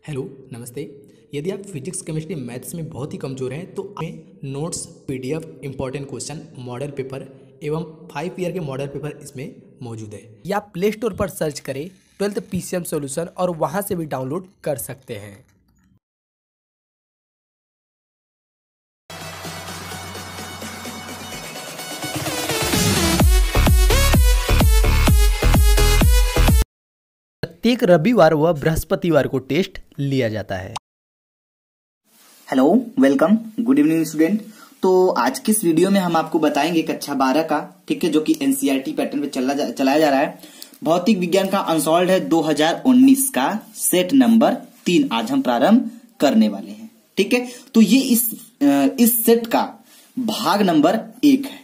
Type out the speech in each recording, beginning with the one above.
Hello नमस्ते। यदि आप फिजिक्स केमिस्ट्री मैथ्स में बहुत ही कमज़ोर हैं तो हमें notes PDF important question model paper एवं 5 ईयर के मॉडल पेपर इसमें मौजूद है। या आप प्ले स्टोर पर सर्च करें 12th PCM सॉल्यूशन और वहां से भी डाउनलोड कर सकते हैं। प्रत्येक रविवार व बृहस्पतिवार को टेस्ट लिया जाता है। Hello, welcome, good evening student. तो आज की इस वीडियो में हम आपको बताएंगे कक्षा 12 का, ठीक है, जो कि एनसीईआरटी पैटर्न पे चलाया जा रहा है। भौतिक विज्ञान का अनसॉल्व्ड है 2019 का सेट नंबर 3 आज हम प्रारंभ करने वाले हैं, ठीक है। तो ये इस सेट का भाग नंबर 1 है,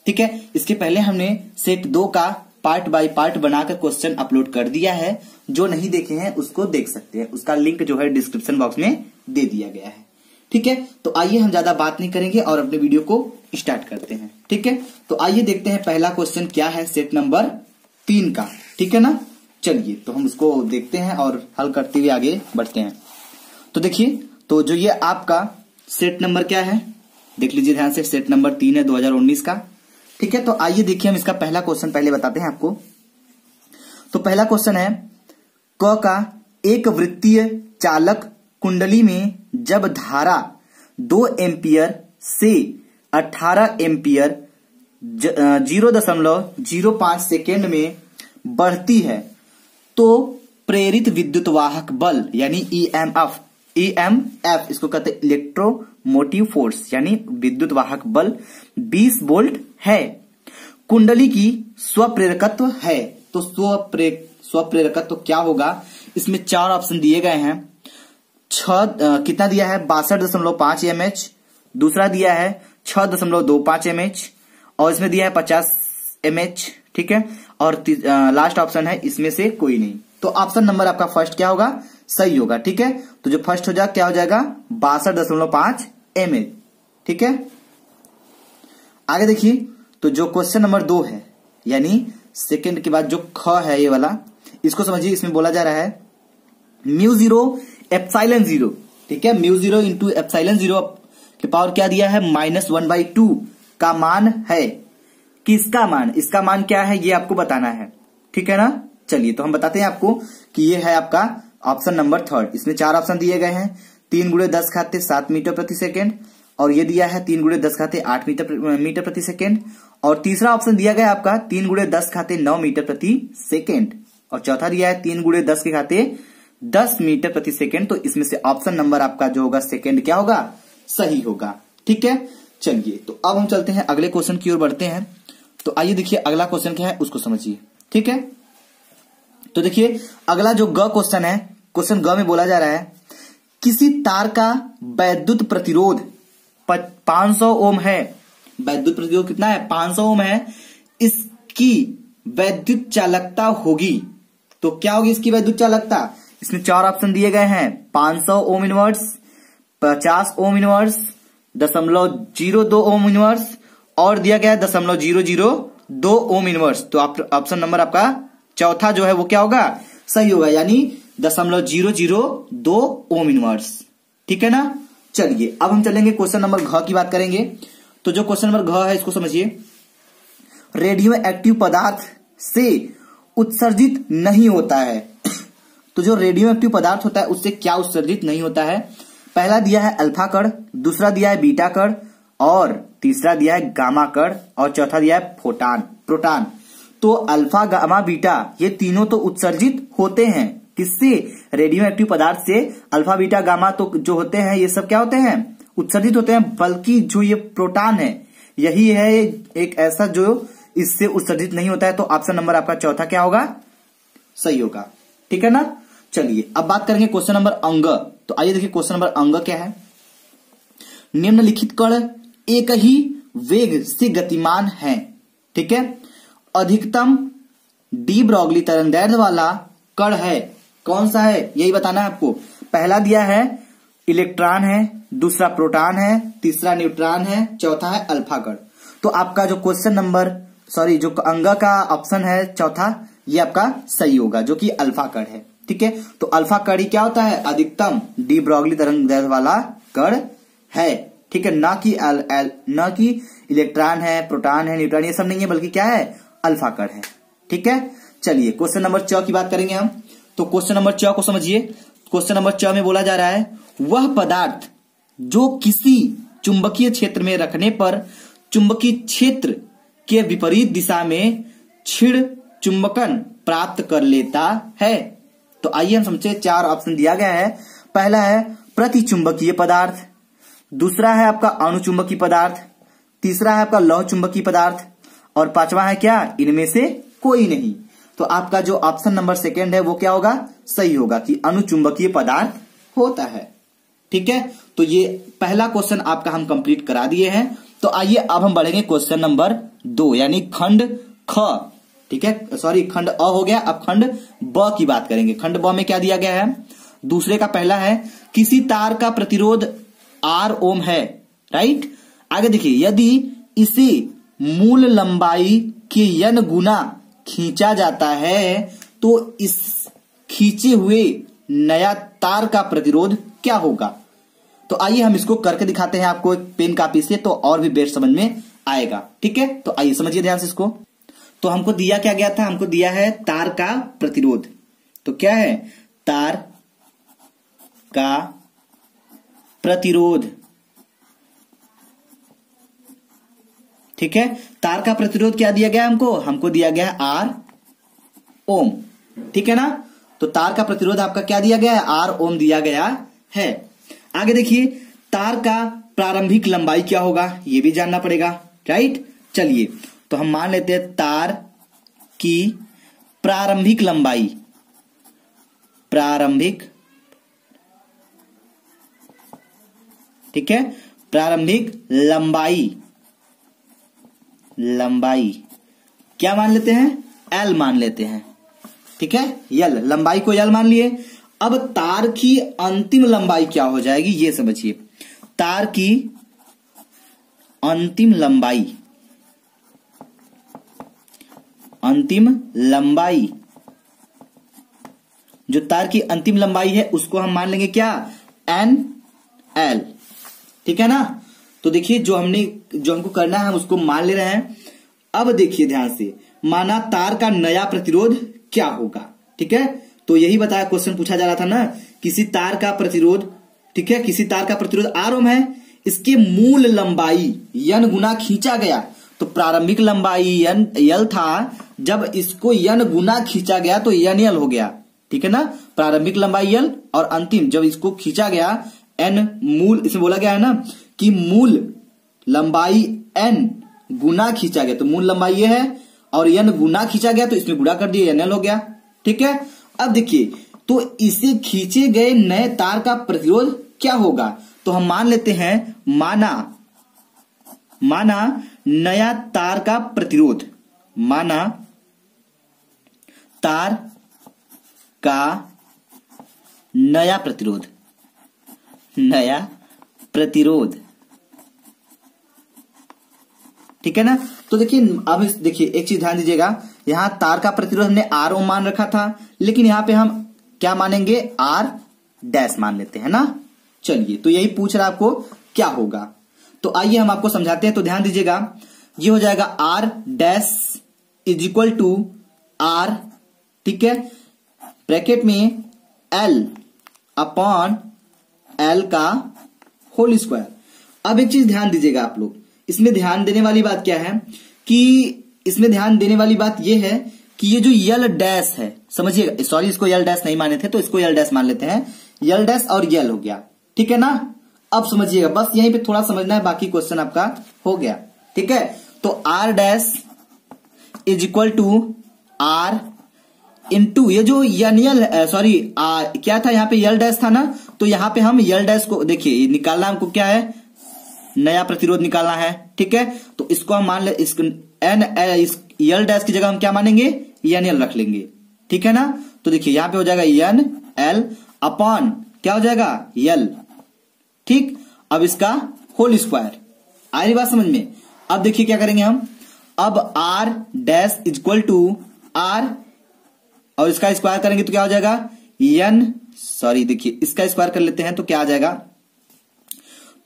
ठीक है। इसके पहले हमने सेट 2 का पार्ट बाय पार्ट बनाकर क्वेश्चन अपलोड कर दिया है। जो नहीं देखे हैं उसको देख सकते हैं, उसका लिंक जो है डिस्क्रिप्शन बॉक्स में दे दिया गया है, ठीक है। तो आइए हम ज्यादा बात नहीं करेंगे और अपने वीडियो को स्टार्ट करते हैं, ठीक है। तो आइए देखते हैं पहला क्वेश्चन क्या है सेट नंबर 3 का, ठीक है ना। चलिए तो हम उसको देखते हैं और हल करते हुए आगे बढ़ते हैं। तो देखिए, तो जो ये आपका सेट नंबर क्या है देख लीजिए ध्यान से, सेट नंबर 3 है 2019 का, ठीक है। तो आइए देखिए हम इसका पहला क्वेश्चन पहले बताते हैं आपको। तो पहला क्वेश्चन है, क का एक वृत्तीय चालक कुंडली में जब धारा 2 एम्पियर से 18 एम्पियर 0.05 सेकेंड में बढ़ती है तो प्रेरित विद्युत वाहक बल यानी ईएमएफ इसको कहते हैं इलेक्ट्रोमोटिव फोर्स यानी विद्युत वाहक बल 20 वोल्ट है। कुंडली की स्वप्रेरकत्व है। तो स्वप्रेरकत्व क्या होगा, इसमें 4 ऑप्शन दिए गए हैं। कितना दिया है 62.5 mH, दूसरा दिया है 6.25 mH और इसमें दिया है 50 mH, ठीक है। और लास्ट ऑप्शन है इसमें से कोई नहीं। तो ऑप्शन नंबर आपका फर्स्ट क्या होगा, सही होगा, ठीक है। तो जो फर्स्ट हो जाएगा क्या हो जाएगा 62.5 mH, ठीक है। आगे देखिए, तो जो क्वेश्चन नंबर 2 है यानी सेकंड के बाद जो ख है ये वाला, इसको समझिए। इसमें बोला जा रहा है μ0 एप्सिलॉन 0, ठीक है। μ0 इंटू एप्सिलॉन 0 के पावर क्या दिया है -1/2 का मान है। किसका मान, इसका मान क्या है ये आपको बताना है, ठीक है ना। चलिए तो हम बताते हैं आपको कि ये है आपका ऑप्शन नंबर 3। इसमें 4 ऑप्शन दिए गए हैं। 3 × 10 घात 7 मीटर प्रति सेकेंड और ये दिया है 3 × 10 घात 8 मीटर प्रति सेकेंड और तीसरा ऑप्शन दिया गया आपका 3 × 10 घात 9 मीटर प्रति सेकेंड और चौथा दिया है 3 × 10 के घात 10 मीटर प्रति सेकेंड। तो इसमें से ऑप्शन नंबर आपका जो होगा सेकेंड क्या होगा, सही होगा, ठीक है। चलिए तो अब हम चलते हैं अगले क्वेश्चन की ओर बढ़ते हैं। तो आइए देखिए अगला क्वेश्चन क्या है उसको समझिए, ठीक है। तो देखिए अगला जो ग क्वेश्चन है, क्वेश्चन ग में बोला जा रहा है किसी तार का वैद्युत प्रतिरोध 500 ओम है। वैद्युत प्रतिरोध कितना है 500 ओम है। इसकी वैद्युत चालकता होगी, तो क्या होगी इसकी वैद्युत चालकता। इसमें 4 ऑप्शन दिए गए हैं 500 ohm inverse, 50 ohm inverse, 0.02 ohm inverse और दिया गया है 0.002 ओम इनवर्स। तो ऑप्शन नंबर आपका चौथा जो है वो क्या होगा, सही होगा, यानी 0.002 ओम इनवर्स, ठीक है ना। चलिए अब हम चलेंगे क्वेश्चन नंबर घ की बात करेंगे। तो जो क्वेश्चन नंबर घ है इसको समझिए। रेडियो एक्टिव पदार्थ से उत्सर्जित नहीं होता है। तो जो रेडियो एक्टिव पदार्थ होता है उससे क्या उत्सर्जित नहीं होता है। पहला दिया है अल्फा कण, दूसरा दिया है बीटा कण और तीसरा दिया है गामा कण और चौथा दिया है प्रोटॉन। तो अल्फा गामा बीटा ये तीनों तो उत्सर्जित होते हैं। किससे, रेडियो एक्टिव पदार्थ से। अल्फा बीटा गामा तो जो होते हैं ये सब क्या होते हैं, उत्सर्जित होते हैं। बल्कि जो ये प्रोटॉन है यही है एक ऐसा जो इससे उत्सर्जित नहीं होता है। तो ऑप्शन नंबर आपका चौथा क्या होगा, सही होगा, ठीक है ना। चलिए अब बात करेंगे क्वेश्चन नंबर अंग। तो आइए देखिए क्वेश्चन नंबर अंग क्या है। निम्नलिखित कण एक ही वेग से गतिमान है, ठीक है। अधिकतम डी ब्रॉगली तरंगदैर्ध्य वाला कण है, कौन सा है यही बताना है आपको। पहला दिया है इलेक्ट्रॉन है, दूसरा प्रोटॉन है, तीसरा न्यूट्रॉन है, चौथा है अल्फा कण। तो आपका जो क्वेश्चन नंबर जो अंग का ऑप्शन है चौथा, ये आपका सही होगा जो कि अल्फा कण है, ठीक है। तो अल्फा कण ही क्या होता है, अधिकतम डी ब्रोगली तरंग दैर्ध्य वाला कण है, ठीक है। ना कि इलेक्ट्रॉन है, प्रोटॉन है, न्यूट्रॉन, ये सब नहीं है, बल्कि क्या है, अल्फा कण है, ठीक है। चलिए क्वेश्चन नंबर 4 की बात करेंगे हम। तो क्वेश्चन नंबर 4 को समझिए। क्वेश्चन नंबर 4 में बोला जा रहा है, वह पदार्थ जो किसी चुंबकीय क्षेत्र में रखने पर चुंबकीय क्षेत्र के विपरीत दिशा में क्षीण चुंबकन प्राप्त कर लेता है। तो आइए हम समझे, 4 ऑप्शन दिया गया है। पहला है प्रतिचुंबकीय पदार्थ, दूसरा है आपका अणुचुंबकीय पदार्थ, तीसरा है आपका लौह चुंबकीय पदार्थ, और पांचवा है क्या, इनमें से कोई नहीं। तो आपका जो ऑप्शन नंबर 2 है वो क्या होगा, सही होगा कि अणुचुंबकीय पदार्थ होता है, ठीक है। तो ये पहला क्वेश्चन आपका हम कंप्लीट करा दिए हैं। तो आइए अब हम बढ़ेंगे क्वेश्चन नंबर 2 यानी खंड ख, ठीक है, सॉरी खंड अ हो गया। अब खंड ब की बात करेंगे। खंड ब में क्या दिया गया है, दूसरे का पहला है, किसी तार का प्रतिरोध R ओम है, राइट। आगे देखिए, यदि इसे मूल लंबाई के n गुना खींचा जाता है तो इस खींचे हुए नया तार का प्रतिरोध क्या होगा। तो आइए हम इसको करके दिखाते हैं आपको एक पेन कापी से, तो और भी बेस्ट समझ में आएगा, ठीक है। तो आइए समझिए ध्यान से इसको। तो हमको दिया क्या गया था, हमको दिया है तार का प्रतिरोध। तो क्या है, तार का प्रतिरोध, ठीक है। तार का प्रतिरोध क्या दिया गया हमको, हमको दिया गया है R ओम, ठीक है ना। तो तार का प्रतिरोध आपका क्या दिया गया है, R ओम दिया गया है। आगे देखिए, तार का प्रारंभिक लंबाई क्या होगा, ये भी जानना पड़ेगा, राइट। चलिए तो हम मान लेते हैं तार की प्रारंभिक लंबाई, प्रारंभिक, ठीक है, प्रारंभिक लंबाई, लंबाई क्या मान लेते हैं, L मान लेते हैं, ठीक है। L, लंबाई को L मान लिए। अब तार की अंतिम लंबाई क्या हो जाएगी, ये समझिए। तार की अंतिम लंबाई, अंतिम लंबाई, जो तार की अंतिम लंबाई है उसको हम मान लेंगे क्या, NL, ठीक है ना। तो देखिए जो हमको करना है हम उसको मान ले रहे हैं। अब देखिए ध्यान से, माना तार का नया प्रतिरोध क्या होगा, ठीक है। तो यही बताया, क्वेश्चन पूछा जा रहा था ना, किसी तार का प्रतिरोध, ठीक है, किसी तार का प्रतिरोध R ओम है, इसके मूल लंबाई n गुना खींचा गया। तो प्रारंभिक लंबाई L था, जब इसको n गुना खींचा गया तो NL हो गया, ठीक है ना। प्रारंभिक लंबाई L और अंतिम जब इसको खींचा गया N, मूल इसमें बोला गया है ना कि मूल लंबाई N गुना खींचा गया, तो मूल लंबाई ये है और N गुना खींचा गया तो इसमें गुणा कर दिया, NL हो गया, ठीक है। अब देखिए, तो इसे खींचे गए नए तार का प्रतिरोध क्या होगा। तो हम मान लेते हैं, माना नया तार का प्रतिरोध, माना तार का नया प्रतिरोध, नया प्रतिरोध, ठीक है ना। तो देखिए अब देखिए एक चीज ध्यान दीजिएगा, यहां तार का प्रतिरोध हमने R ओम मान रखा था, लेकिन यहां पे हम क्या मानेंगे, R डैश मान लेते हैं ना। चलिए तो यही पूछ रहा आपको क्या होगा, तो आइए हम आपको समझाते हैं। तो ध्यान दीजिएगा, ये हो जाएगा R dash is equal to R, ठीक है, ब्रैकेट में L अपॉन L का होल स्क्वायर। अब एक चीज ध्यान दीजिएगा आप लोग, इसमें ध्यान देने वाली बात क्या है कि इसमें ध्यान देने वाली बात यह है कि ये जो L डैश है, समझिएगा, सॉरी इसको L डैश नहीं माने थे तो इसको L डैश मान लेते हैं, L डैश और L हो गया, ठीक है ना। अब समझिएगा, बस यहीं पे थोड़ा समझना है, बाकी क्वेश्चन आपका हो गया, ठीक है। तो R dash is equal to R into ये जो NL, सॉरी क्या था यहाँ पे L डैश था ना, तो यहाँ पे हम L डैश को देखिए निकालना, हमको क्या है, नया प्रतिरोध निकालना है, ठीक है। तो इसको हम मान ले, इसको L डैश की जगह हम क्या मानेंगे, NL रख लेंगे, ठीक है ना। तो देखिए यहाँ पे हो जाएगा NL अपॉन क्या हो जाएगा, L, ठीक। अब इसका होल स्क्वायर, आ रही बात समझ में। अब देखिए क्या करेंगे हम, अब R dash equal to R और इसका स्क्वायर करेंगे तो क्या हो जाएगा, देखिए इसका स्क्वायर कर लेते हैं तो क्या आ जाएगा,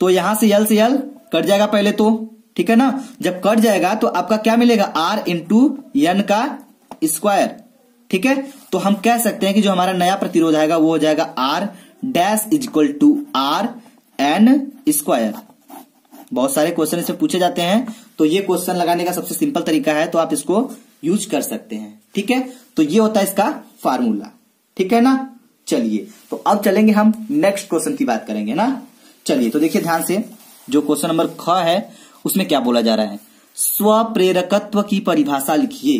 तो यहां से यल से यल कट जाएगा पहले तो, ठीक है ना। जब कट जाएगा तो आपका क्या मिलेगा, आर इंटू एन का स्क्वायर, ठीक है। तो हम कह सकते हैं कि जो हमारा नया प्रतिरोध आएगा वो हो जाएगा R dash equal to R N square. बहुत सारे क्वेश्चन इसमें पूछे जाते हैं, तो ये क्वेश्चन लगाने का सबसे सिंपल तरीका है, तो आप इसको यूज कर सकते हैं, ठीक है। तो ये होता है इसका फार्मूला, ठीक है ना। चलिए तो अब चलेंगे हम नेक्स्ट क्वेश्चन की बात करेंगे ना। चलिए तो देखिए ध्यान से, जो क्वेश्चन नंबर ख है उसमें क्या बोला जा रहा है, स्वप्रेरकत्व की परिभाषा लिखिए।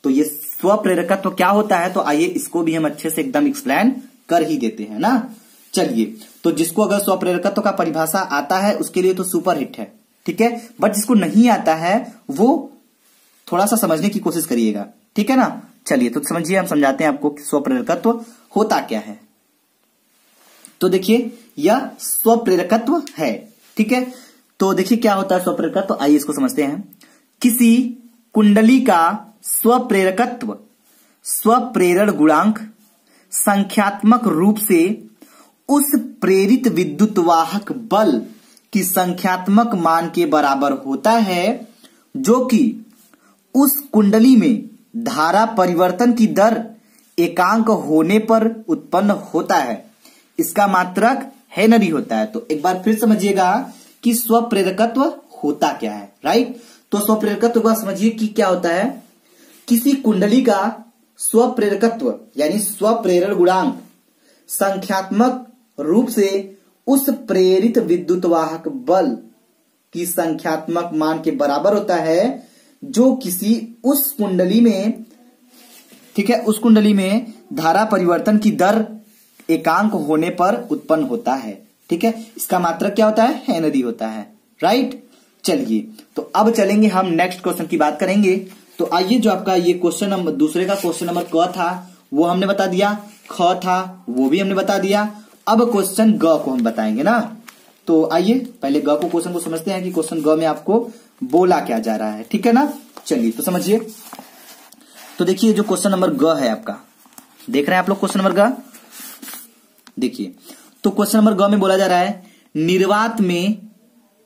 तो ये स्वप्रेरकत्व क्या होता है, तो आइए इसको भी हम अच्छे से एकदम एक्सप्लेन कर ही देते हैं ना। चलिए तो जिसको अगर स्वप्रेरकत्व का परिभाषा आता है उसके लिए तो सुपर हिट है, ठीक है। बट जिसको नहीं आता है वो थोड़ा सा समझने की कोशिश करिएगा, ठीक है ना। चलिए तो समझिए, हम समझाते हैं आपको स्वप्रेरकत्व होता क्या है। तो देखिए यह स्वप्रेरकत्व है, ठीक है। तो देखिए क्या होता है स्वप्रेरकत्व, आइए इसको समझते हैं। किसी कुंडली का स्वप्रेरकत्व स्वप्रेरण गुणांक संख्यात्मक रूप से उस प्रेरित विद्युत वाहक बल की संख्यात्मक मान के बराबर होता है जो कि उस कुंडली में धारा परिवर्तन की दर एकांक होने पर उत्पन्न होता है। इसका मात्रक हेनरी होता है। तो एक बार फिर समझिएगा कि स्वप्रेरकत्व होता क्या है, राइट। तो स्वप्रेरकत्व का समझिए कि क्या होता है, किसी कुंडली का स्वप्रेरकत्व यानी स्वप्रेरण गुणांक संख्यात्मक रूप से उस प्रेरित विद्युत वाहक बल की संख्यात्मक मान के बराबर होता है जो किसी उस कुंडली में, ठीक है, उस कुंडली में धारा परिवर्तन की दर एकांक होने पर उत्पन्न होता है, ठीक है। इसका मात्रक क्या होता है, हेनरी होता है, राइट। चलिए तो अब चलेंगे हम नेक्स्ट क्वेश्चन की बात करेंगे। तो आइए, जो आपका ये क्वेश्चन नंबर दूसरे का क्वेश्चन नंबर क था वो हमने बता दिया, ख था वो भी हमने बता दिया। अब क्वेश्चन ग को हम बताएंगे ना। तो आइए पहले ग को क्वेश्चन को समझते हैं कि क्वेश्चन ग में आपको बोला क्या जा रहा है, ठीक है ना। चलिए तो समझिए। तो देखिए जो क्वेश्चन नंबर ग है आपका, देख रहे हैं आप लोग क्वेश्चन नंबर ग, देखिए। तो क्वेश्चन नंबर ग में बोला जा रहा है, निर्वात में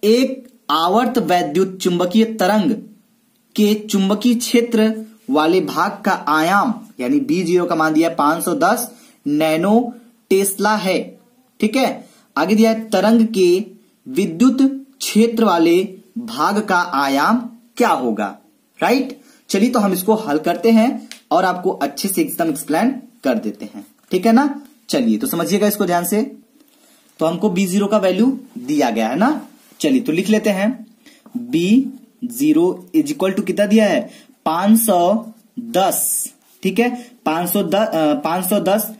एक आवर्त वैद्युत चुंबकीय तरंग के चुंबकीय क्षेत्र वाले भाग का आयाम यानी B0 का मान दिया है 510 नैनो टेस्ला है, ठीक है। आगे दिया है तरंग के विद्युत क्षेत्र वाले भाग का आयाम क्या होगा, राइट। चलिए तो हम इसको हल करते हैं और आपको अच्छे से एकदम एक्सप्लेन कर देते हैं, ठीक है ना। चलिए तो समझिएगा इसको ध्यान से। तो हमको B0 का वैल्यू दिया गया है ना। चलिए तो लिख लेते हैं, B0 इज इक्वल टू कितना दिया है, 510, ठीक है। 510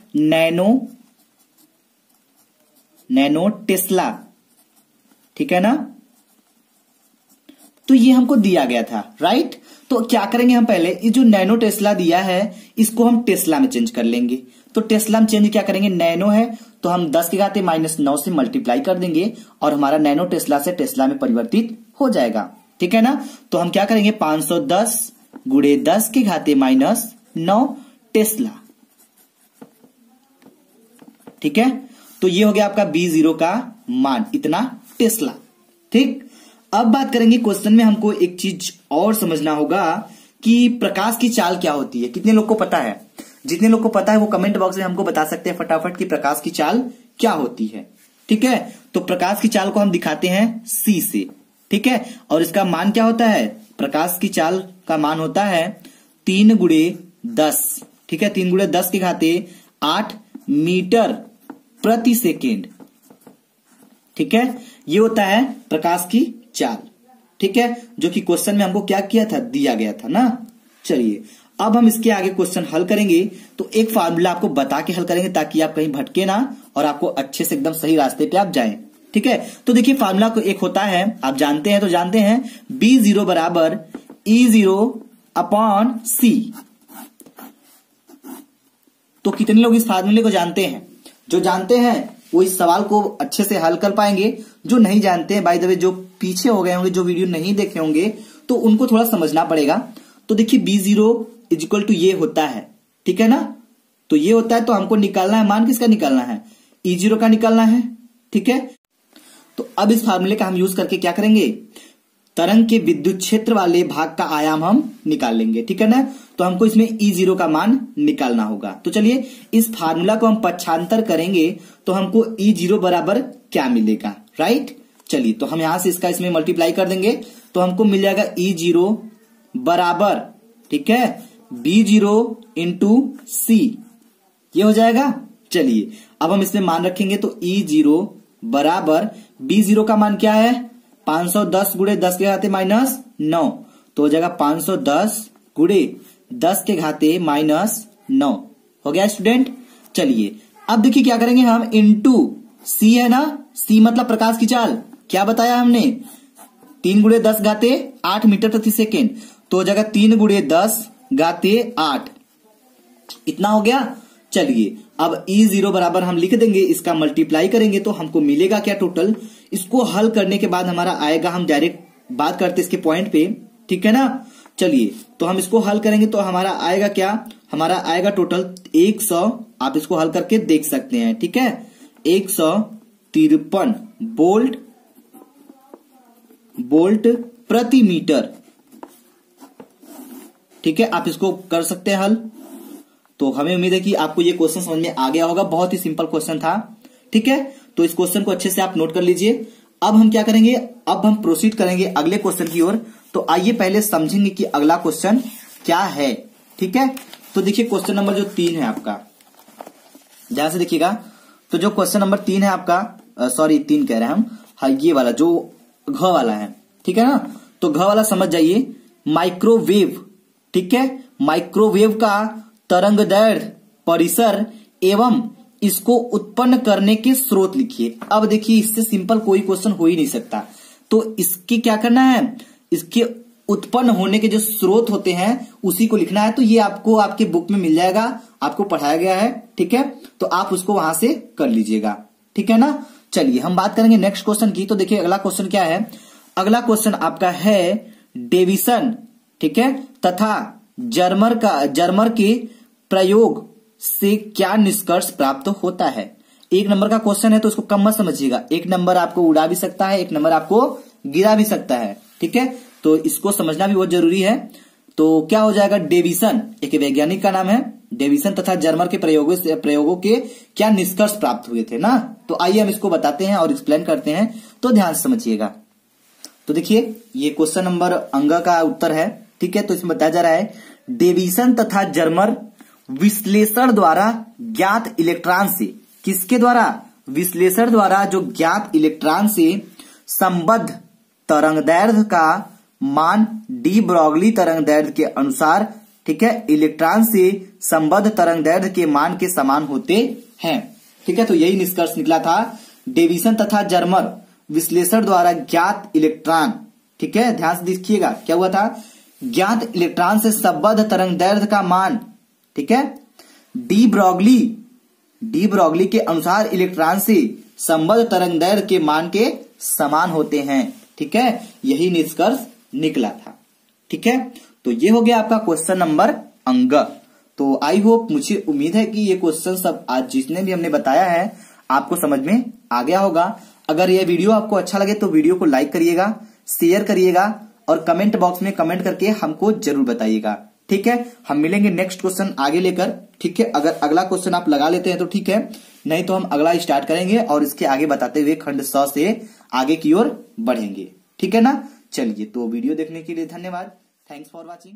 नैनो टेस्ला, ठीक है ना। तो ये हमको दिया गया था, राइट। तो क्या करेंगे हम, पहले ये जो नैनो टेस्ला दिया है इसको हम टेस्ला में चेंज कर लेंगे। तो टेस्ला में चेंज क्या करेंगे, नैनो है तो हम 10 के घाते -9 से मल्टीप्लाई कर देंगे और हमारा नैनो टेस्ला से टेस्ला में परिवर्तित हो जाएगा, ठीक है ना। तो हम क्या करेंगे, 510 गुणे 10 के घाते -9 टेस्ला, ठीक है। तो ये हो गया आपका B0 का मान, इतना टेस्ला, ठीक। अब बात करेंगे क्वेश्चन में हमको एक चीज और समझना होगा कि प्रकाश की चाल क्या होती है। कितने लोग को पता है, जितने लोग को पता है वो कमेंट बॉक्स में हमको बता सकते हैं फटाफट कि प्रकाश की चाल क्या होती है, ठीक है। तो प्रकाश की चाल को हम दिखाते हैं C से, ठीक है। और इसका मान क्या होता है, प्रकाश की चाल का मान होता है 3 गुणे 10, ठीक है। 3 गुणे 10 के घाते 8 मीटर प्रति सेकेंड, ठीक है। ये होता है प्रकाश की चाल, ठीक है, जो कि क्वेश्चन में हमको क्या किया था, दिया गया था ना। चलिए अब हम इसके आगे क्वेश्चन हल करेंगे तो एक फार्मूला आपको बता के हल करेंगे ताकि आप कहीं भटके ना और आपको अच्छे से एकदम सही रास्ते पे आप जाएं, ठीक है। तो देखिए फार्मूला को एक होता है, आप जानते हैं, तो जानते हैं B0 बराबर E0 अपॉन C। तो कितने लोग इस फार्मूले को जानते हैं, जो जानते हैं वो इस सवाल को अच्छे से हल कर पाएंगे। जो नहीं जानते हैं, बाय द वे जो पीछे हो गए होंगे, जो वीडियो नहीं देखे होंगे, तो उनको थोड़ा समझना पड़ेगा। तो देखिए B0 इज इक्वल टू ये होता है, ठीक है ना। तो ये होता है, तो हमको निकालना है मान किसका निकालना है, E0 का निकालना है। ठीक है, तो अब इस फार्मूले का हम यूज करके क्या करेंगे, तरंग के विद्युत क्षेत्र वाले भाग का आयाम हम निकाल लेंगे। ठीक है ना, तो हमको इसमें E0 का मान निकालना होगा। तो चलिए इस फार्मूला को हम पक्षांतर करेंगे तो हमको E0 बराबर क्या मिलेगा, राइट। चलिए तो हम यहां से इसका इसमें मल्टीप्लाई कर देंगे तो हमको मिल जाएगा E0 बराबर, ठीक है, B0 इंटू C, ये हो जाएगा। चलिए अब हम इसमें मान रखेंगे तो E0 बराबर B0 का मान क्या है, 510 गुणे 10 के घाते माइनस 9, तो हो जाएगा 510 गुणे 10 के घाते माइनस 9 हो गया स्टूडेंट। चलिए अब देखिए क्या करेंगे हम, इंटू C है ना, C मतलब प्रकाश की चाल, क्या बताया हमने, 3 गुणे 10 घाते 8 मीटर प्रति सेकेंड, तो हो जाएगा 3 गुणे 10 घाते 8, इतना हो गया। चलिए अब E0 बराबर हम लिख देंगे, इसका मल्टीप्लाई करेंगे तो हमको मिलेगा क्या टोटल, इसको हल करने के बाद हमारा आएगा, हम डायरेक्ट बात करते इसके पॉइंट पे, ठीक है ना। चलिए तो हम इसको हल करेंगे तो हमारा आएगा क्या, हमारा आएगा टोटल 100, आप इसको हल करके देख सकते हैं। ठीक है, 153 वोल्ट प्रति मीटर। ठीक है, आप इसको कर सकते हैं हल। तो हमें उम्मीद है कि आपको ये क्वेश्चन समझ में आ गया होगा, बहुत ही सिंपल क्वेश्चन था। ठीक है, तो इस क्वेश्चन को अच्छे से आप नोट कर लीजिए। अब हम क्या करेंगे, अब हम प्रोसीड करेंगे अगले क्वेश्चन की ओर। तो आइए पहले समझेंगे कि अगला क्वेश्चन क्या है। ठीक है, तो देखिए क्वेश्चन नंबर जो 3 है आपका, ध्यान से देखिएगा। तो जो क्वेश्चन नंबर 3 है आपका, सॉरी 3 कह रहे हैं हम, हाँ ये वाला जो घ वाला है, ठीक है ना। तो घ वाला समझ जाइए, माइक्रोवेव, ठीक है, माइक्रोवेव का तरंगदैर्घ्य, परिसर एवं इसको उत्पन्न करने के स्रोत लिखिए। अब देखिए इससे सिंपल कोई क्वेश्चन हो ही नहीं सकता, तो इसके क्या करना है, इसके उत्पन्न होने के जो स्रोत होते हैं उसी को लिखना है। तो ये आपको आपके बुक में मिल जाएगा, आपको पढ़ाया गया है। ठीक है, तो आप उसको वहां से कर लीजिएगा। ठीक है ना। चलिए हम बात करेंगे नेक्स्ट क्वेश्चन की। तो देखिए अगला क्वेश्चन क्या है, अगला क्वेश्चन आपका है डेविसन, ठीक है, तथा जर्मर के प्रयोग से क्या निष्कर्ष प्राप्त होता है। 1 नंबर का क्वेश्चन है तो उसको कम मत समझिएगा, 1 नंबर आपको उड़ा भी सकता है, 1 नंबर आपको गिरा भी सकता है। ठीक है, तो इसको समझना भी बहुत जरूरी है। तो क्या हो जाएगा, डेविसन एक वैज्ञानिक का नाम है, डेविसन तथा जर्मर के प्रयोगों के क्या निष्कर्ष प्राप्त हुए थे ना। तो आइए हम इसको बताते हैं और एक्सप्लेन करते हैं, तो ध्यान से समझिएगा। तो देखिए ये क्वेश्चन नंबर अंग का उत्तर है। ठीक है, तो इसमें बताया जा रहा है, डेविसन तथा जर्मर विश्लेषण द्वारा ज्ञात इलेक्ट्रॉन से, किसके द्वारा, विश्लेषण द्वारा जो ज्ञात इलेक्ट्रॉन से संबद्ध तरंगदैर्घ्य का मान डी ब्रॉगली तरंगदैर्घ्य के अनुसार, ठीक है, इलेक्ट्रॉन से संबद्ध तरंगदैर्घ्य के मान के समान होते हैं। ठीक है, तो यही निष्कर्ष निकला था, डेविसन तथा जर्मर विश्लेषण द्वारा ज्ञात इलेक्ट्रॉन, ठीक है, ध्यान से देखिएगा क्या हुआ था, ज्ञात इलेक्ट्रॉन से संबद्ध तरंगदैर्घ्य का मान, ठीक है, डी ब्रॉगली के अनुसार इलेक्ट्रॉन से संबद्ध तरंगदैर्घ्य के मान के समान होते हैं। ठीक है, यही निष्कर्ष निकला था। ठीक है, तो ये हो गया आपका क्वेश्चन नंबर अंग। तो आई होप, मुझे उम्मीद है कि ये क्वेश्चन सब आज जितने भी हमने बताया है आपको समझ में आ गया होगा। अगर ये वीडियो आपको अच्छा लगे तो वीडियो को लाइक करिएगा, शेयर करिएगा और कमेंट बॉक्स में कमेंट करके हमको जरूर बताइएगा। ठीक है, हम मिलेंगे नेक्स्ट क्वेश्चन आगे लेकर। ठीक है, अगर अगला क्वेश्चन आप लगा लेते हैं तो ठीक है, नहीं तो हम अगला स्टार्ट करेंगे और इसके आगे बताते हुए खंड 100 से आगे की ओर बढ़ेंगे। ठीक है ना। चलिए, तो वीडियो देखने के लिए धन्यवाद। Thanks for watching.